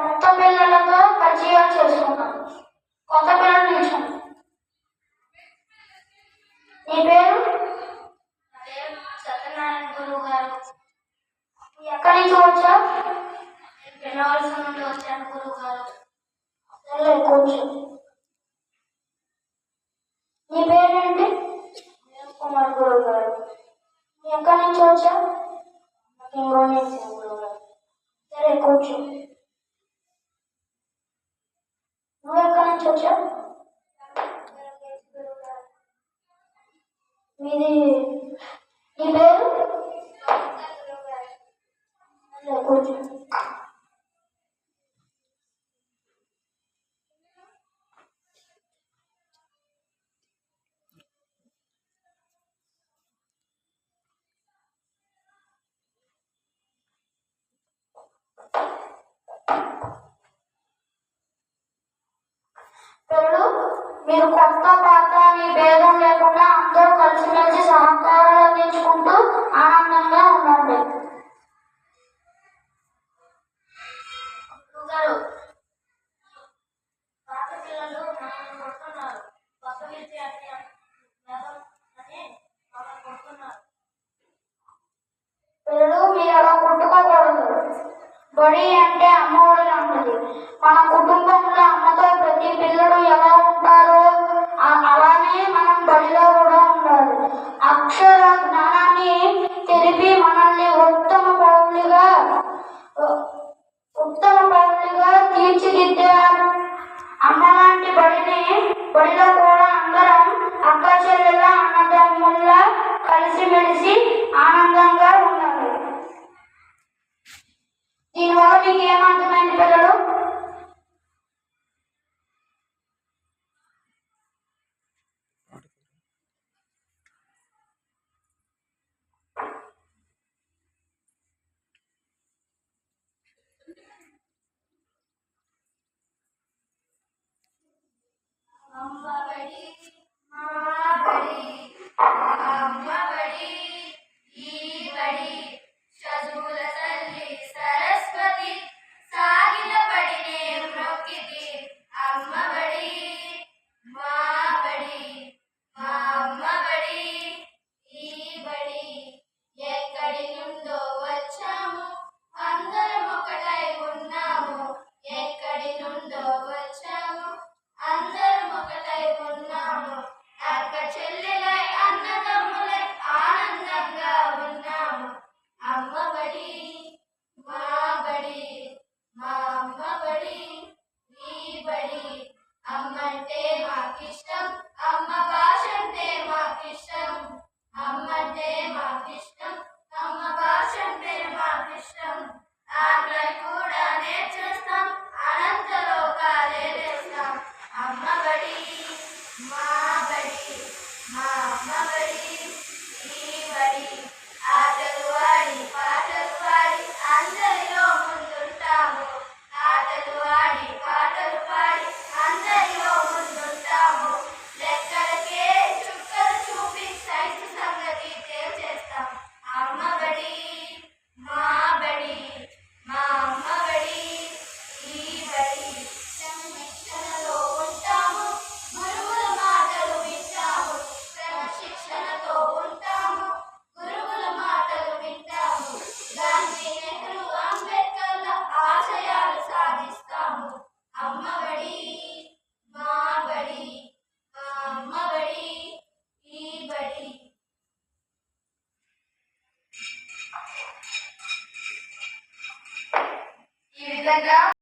కొత్త పిల్లలతో పరిచయాలు చేసుకున్నాం. కొత్త పిల్లలు నిలిచాం. నీ పేరు? సత్యనారాయణ గురువు గారు. ఎక్కడి నుంచి వచ్చా? పెనవలస నుండి వచ్చాను గురువు గారు. సరే కూర్చో. నీ పేరేంటి? కుమార్ గురువు గారు. ఎక్కడి నుంచి వచ్చా? గురువు గారు. సరే కూర్చో. నువ్వు ఎక్కడి నుంచి వచ్చా? మీది నీ పేరు? కూర్చో. పిల్లలు, మీరు కొత్త పాత అని భేదం లేకుండా అందరూ కలిసిమెలిసి సహకారాలు అందించుకుంటూ ఆనందంగా ఉండండి. గురువుగారు, పాత పిల్లలు మమ్మల్ని కొడుతున్నారు. కొత్త విద్యార్థి అని మమ్మల్ని కొడుతున్నారు. పిల్లలు, మీరు అలా కొట్టుకోకూడదు. బడి అంటే అమ్మ ఒడి లాంటిది. మన కుటుంబంలో అమ్మతో ప్రతి పిల్లడు ఎలా ఉంటారో అలానే మనం బడిలో కూడా ఉండాలి. అక్షర జ్ఞానాన్ని తెలిపి మనల్ని ఉత్తమ పౌరులుగా తీర్చిదిద్దే అమ్మ లాంటి బడిలో కూడా అందరం అక్క చెల్లెల అన్నదమ్ముల్లా కలిసిమెలిసి ఆనందంగా ఉండాలి. దీనివల్ల మీకు ఏమర్థమైంది పిల్లలు? అమ్మ బడి, మా బడి, అమ్మ బడి, ఈ బడి, చదువుల తల్లి సరస్వతి, సాగిల పడినే మ్రొక్కితి. అమ్మ బడి, మా బడి, మా అమ్మ బడి, ఈ బడి, ఎక్కడి నుండో వచ్చాము, అందరం ఒకటై ఉన్నాము. ఎక్కడి నుండో వచ్చాము, అందరం ఒకటై ఉన్నాము. అక్క చెల్లెలై అన్నదమ్ములై ఆనందంగా ఉన్నాము. అమ్మ బడి, మా బడి, మా అమ్మ బడి, ఈ బడి. అమ్మంటే మాకిష్టం, అమ్మ భాష అంటే మాకిష్టం. అమ్మంటే మాకిష్టం, అమ్మ భాష అంటే మాకిష్టం. ఆటలు కూడా నేర్చేస్తాం, అనంత లోకాలే వేస్తాం. అమ్మ బడి, మా బడి, మా అమ్మ బడి, ఈ బడి. ఆటలు ఆడి పాటలు పాడి అందరిలో ముందుంటాము. ఆటలు ఆడి పాటలు పాడి అందరిలో ముందుంటాము. లెక్కలకే చుక్కలు చూపి సైన్స్ సంగతి తేల్చేస్తాం. అమ్మ బడి, మా బడి, మా అమ్మ బడి, ఈ బడి. క్రమశిక్షణలో ఉంటాము, గురువుల మాటలు వింటాము. క్రమశిక్షణతో ఉంటాము, గురువుల మాటలు వింటాము. గాంధీ, నెహ్రూ, అంబేద్కర్ల ఆశయాలు సాధిస్తాము. అమ్మ బడి, మా బడి, మా అమ్మ బడి, ఈ బడి. ఈ విధంగా